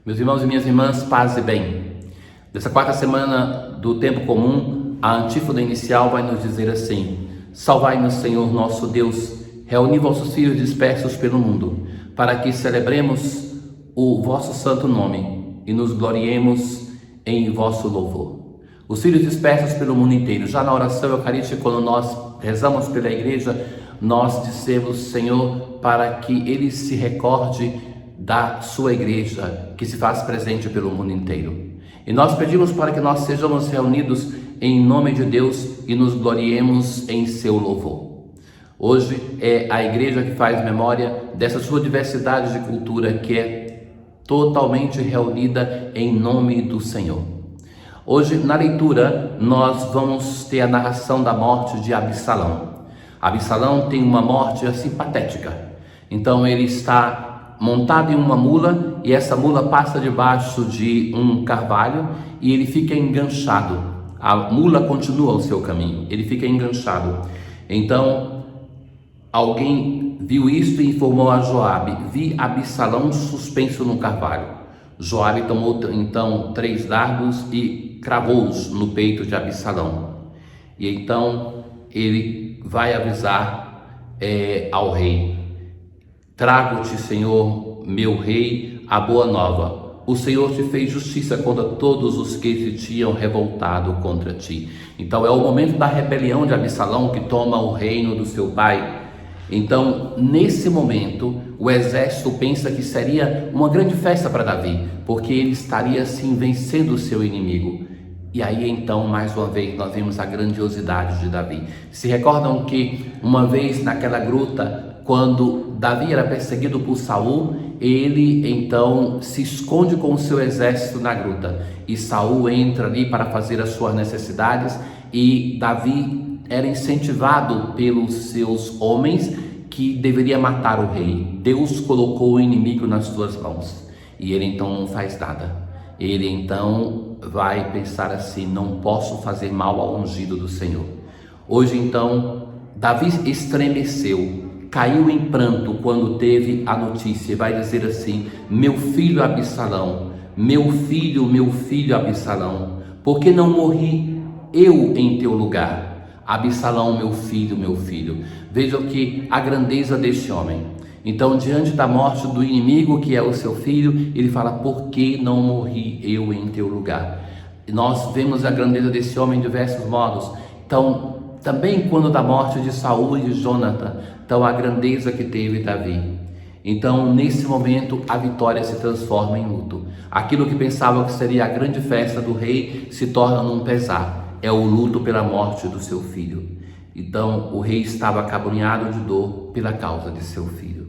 Meus irmãos e minhas irmãs, paz e bem. Nessa quarta semana do tempo comum, a antífona inicial vai nos dizer assim: Salvai-nos, Senhor nosso Deus, reuni vossos filhos dispersos pelo mundo, para que celebremos o vosso santo nome e nos gloriemos em vosso louvor. Os filhos dispersos pelo mundo inteiro. Já na oração eucarística, quando nós rezamos pela igreja, nós dizemos, Senhor, para que ele se recorde da sua igreja, que se faz presente pelo mundo inteiro. E nós pedimos para que nós sejamos reunidos em nome de Deus e nos gloriemos em seu louvor. Hoje é a igreja que faz memória dessa sua diversidade de cultura que é totalmente reunida em nome do Senhor. Hoje, na leitura, nós vamos ter a narração da morte de Absalão. Absalão tem uma morte assim patética. Então ele está montado em uma mula e essa mula passa debaixo de um carvalho e ele fica enganchado. A mula continua o seu caminho, ele fica enganchado. Então alguém viu isto e informou a Joabe: vi Absalão suspenso no carvalho. Joabe tomou então 3 dardos e cravou-os no peito de Absalão. E então ele vai avisar ao rei: trago-te, Senhor, meu rei, a boa nova. O Senhor te fez justiça contra todos os que se tinham revoltado contra ti. Então é o momento da rebelião de Absalão, que toma o reino do seu pai. Então, nesse momento, o exército pensa que seria uma grande festa para Davi, porque ele estaria assim vencendo o seu inimigo. E aí então, mais uma vez, nós vemos a grandiosidade de Davi. Se recordam que uma vez naquela gruta, quando Davi era perseguido por Saul, ele então se esconde com o seu exército na gruta. E Saul entra ali para fazer as suas necessidades e Davi era incentivado pelos seus homens que deveria matar o rei. Deus colocou o inimigo nas suas mãos e ele então não faz nada. Ele então vai pensar assim: não posso fazer mal ao ungido do Senhor. Hoje então Davi estremeceu, caiu em pranto quando teve a notícia, vai dizer assim: meu filho Absalão, meu filho Absalão, por que não morri eu em teu lugar? Absalão, meu filho. Vejam que a grandeza deste homem. Então, diante da morte do inimigo que é o seu filho, ele fala: por que não morri eu em teu lugar? E nós vemos a grandeza desse homem em diversos modos. Então, também quando da morte de Saul e de Jonathan, então a grandeza que teve Davi. Então, nesse momento, a vitória se transforma em luto. Aquilo que pensava que seria a grande festa do rei se torna num pesar. É o luto pela morte do seu filho. Então, o rei estava acabrunhado de dor pela causa de seu filho.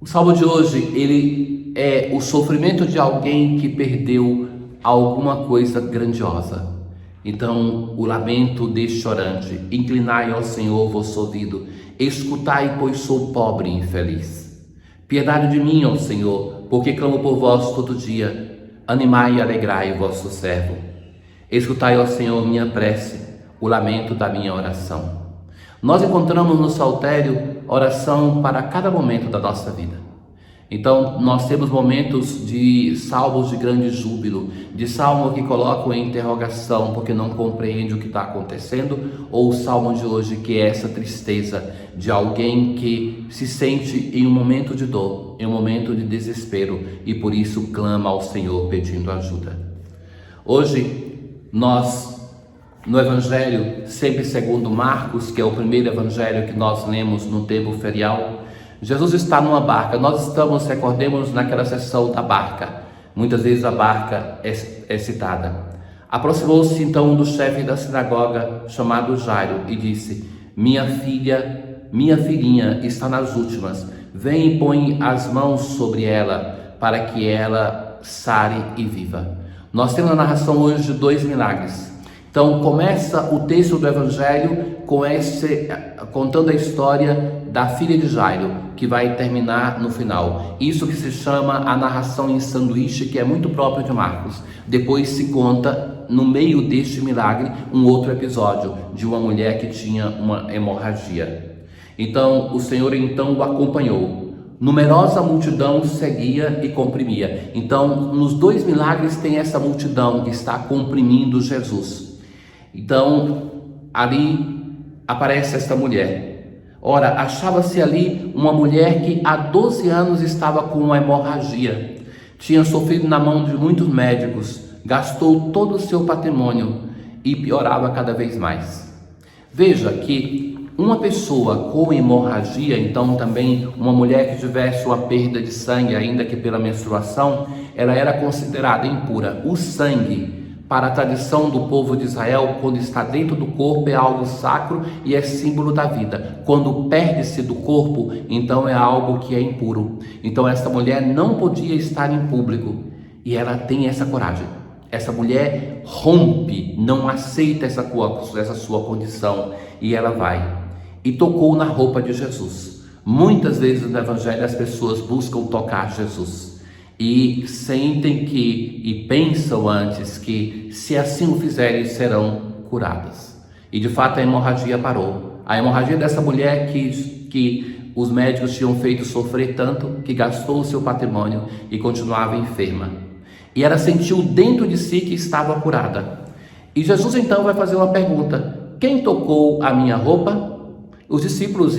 O salmo de hoje, ele é o sofrimento de alguém que perdeu alguma coisa grandiosa. Então, o lamento deste orante: inclinai ao Senhor vosso ouvido, escutai, pois sou pobre e infeliz. Piedade de mim, ó Senhor, porque clamo por vós todo dia. Animai e alegrai vosso servo. Escutai, ó Senhor, minha prece, o lamento da minha oração. Nós encontramos no saltério oração para cada momento da nossa vida. Então, nós temos momentos de salmos de grande júbilo, de salmo que colocam em interrogação porque não compreende o que está acontecendo, ou o salmo de hoje que é essa tristeza de alguém que se sente em um momento de dor, em um momento de desespero e por isso clama ao Senhor pedindo ajuda. Hoje, nós, no Evangelho, sempre segundo Marcos, que é o primeiro Evangelho que nós lemos no tempo ferial, Jesus está numa barca. Nós estamos, recordemos, naquela sessão da barca. Muitas vezes a barca é citada. Aproximou-se então um dos chefes da sinagoga, chamado Jairo, e disse: minha filhinha está nas últimas. Vem e põe as mãos sobre ela, para que ela sare e viva. Nós temos a narração hoje de 2 milagres. Então começa o texto do Evangelho contando a história da filha de Jairo, que vai terminar no final. Isso que se chama a narração em sanduíche, que é muito próprio de Marcos. Depois se conta, no meio deste milagre, um outro episódio de uma mulher que tinha uma hemorragia. Então o Senhor então o acompanhou. numerosa multidão seguia e comprimia. Então, nos dois milagres tem essa multidão que está comprimindo Jesus. Então, ali aparece esta mulher. Ora, achava-se ali uma mulher que há 12 anos estava com uma hemorragia. Tinha sofrido na mão de muitos médicos, gastou todo o seu patrimônio e piorava cada vez mais. Veja que uma pessoa com hemorragia, então também uma mulher que tivesse uma perda de sangue, ainda que pela menstruação, ela era considerada impura. O sangue, para a tradição do povo de Israel, quando está dentro do corpo é algo sacro e é símbolo da vida. Quando perde-se do corpo, então é algo que é impuro. Então essa mulher não podia estar em público e ela tem essa coragem. Essa mulher rompe, não aceita essa sua condição e ela vai e tocou na roupa de Jesus. Muitas vezes no Evangelho as pessoas buscam tocar Jesus e sentem que e pensam antes que se assim o fizerem serão curadas. E de fato a hemorragia parou. A hemorragia dessa mulher que os médicos tinham feito sofrer tanto que gastou o seu patrimônio e continuava enferma. E ela sentiu dentro de si que estava curada. E Jesus então vai fazer uma pergunta: quem tocou a minha roupa? Os discípulos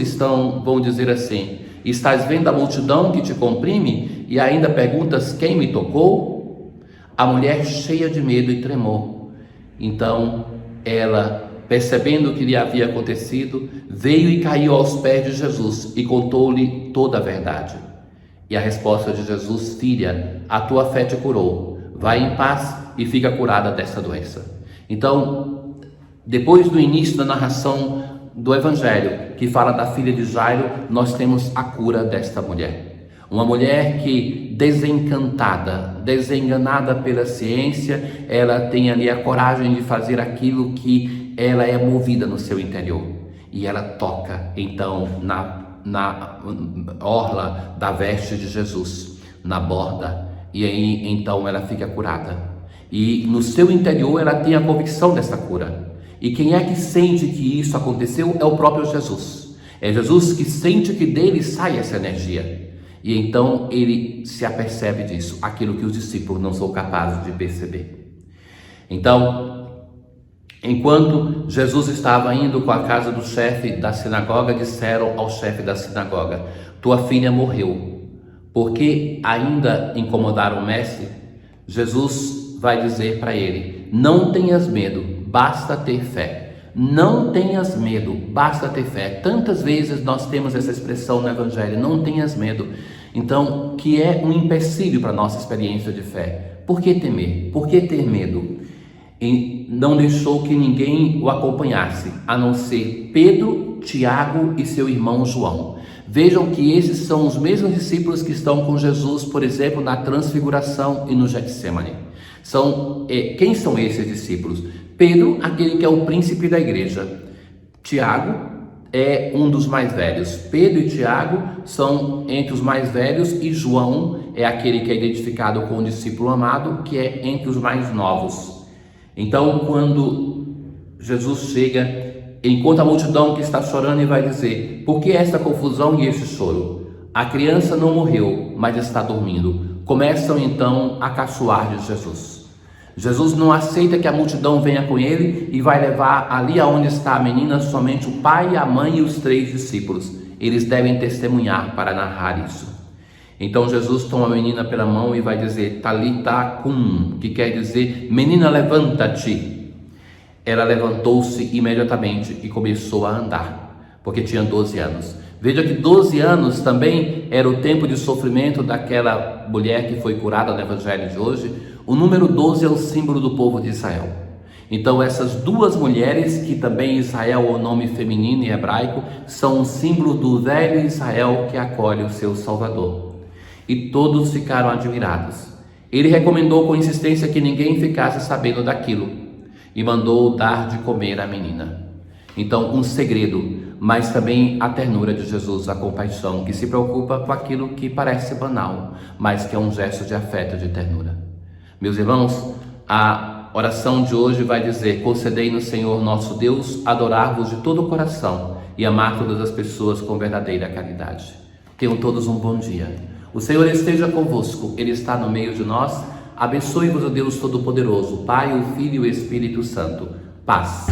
vão dizer assim: estás vendo a multidão que te comprime e ainda perguntas quem me tocou? A mulher, cheia de medo e tremor. Então ela, percebendo o que lhe havia acontecido, veio e caiu aos pés de Jesus e contou-lhe toda a verdade. E a resposta de Jesus: filha, a tua fé te curou, vai em paz e fica curada dessa doença. Então, depois do início da narração do Evangelho, que fala da filha de Jairo, nós temos a cura desta mulher. Uma mulher que, desencantada, desenganada pela ciência, ela tem ali a coragem de fazer aquilo que ela é movida no seu interior. E ela toca, então, na orla da veste de Jesus, na borda, e aí então ela fica curada. E no seu interior ela tem a convicção dessa cura. E quem é que sente que isso aconteceu? É o próprio Jesus. É Jesus que sente que dele sai essa energia. E então ele se apercebe disso, aquilo que os discípulos não são capazes de perceber. Então, enquanto Jesus estava indo com a casa do chefe da sinagoga, disseram ao chefe da sinagoga: tua filha morreu. Por que ainda incomodar o mestre? Jesus vai dizer para ele: não tenhas medo, basta ter fé. Não tenhas medo, basta ter fé. Tantas vezes nós temos essa expressão no Evangelho: não tenhas medo. Então, que é um empecilho para a nossa experiência de fé. Por que temer? Por que ter medo? E não deixou que ninguém o acompanhasse, a não ser Pedro, Tiago e seu irmão João. Vejam que esses são os mesmos discípulos que estão com Jesus, por exemplo, na Transfiguração e no Getsemane. Quem são esses discípulos? Pedro, aquele que é o príncipe da igreja. Tiago é um dos mais velhos. Pedro e Tiago são entre os mais velhos e João é aquele que é identificado com o discípulo amado, que é entre os mais novos. Então, quando Jesus chega, encontra a multidão que está chorando e vai dizer: por que esta confusão e este choro? A criança não morreu, mas está dormindo. Começam então a caçoar de Jesus. Jesus não aceita que a multidão venha com ele e vai levar ali aonde está a menina somente o pai, a mãe e os 3 discípulos. Eles devem testemunhar para narrar isso. Então Jesus toma a menina pela mão e vai dizer: Talita cum, que quer dizer: menina, levanta-te. Ela levantou-se imediatamente e começou a andar, porque tinha 12 anos. Veja que 12 anos também era o tempo de sofrimento daquela mulher que foi curada no Evangelho de hoje. O número 12 é o símbolo do povo de Israel. Então essas duas mulheres, que também Israel é o nome feminino e hebraico, são um símbolo do velho Israel que acolhe o seu Salvador. E todos ficaram admirados. Ele recomendou com insistência que ninguém ficasse sabendo daquilo e mandou dar de comer à menina. Então, um segredo, mas também a ternura de Jesus, a compaixão, que se preocupa com aquilo que parece banal, mas que é um gesto de afeto e de ternura. Meus irmãos, a oração de hoje vai dizer: concedei-nos, Senhor nosso Deus, adorar-vos de todo o coração e amar todas as pessoas com verdadeira caridade. Tenham todos um bom dia. O Senhor esteja convosco, Ele está no meio de nós. Abençoe-vos o Deus Todo-Poderoso, Pai, o Filho e o Espírito Santo. Paz.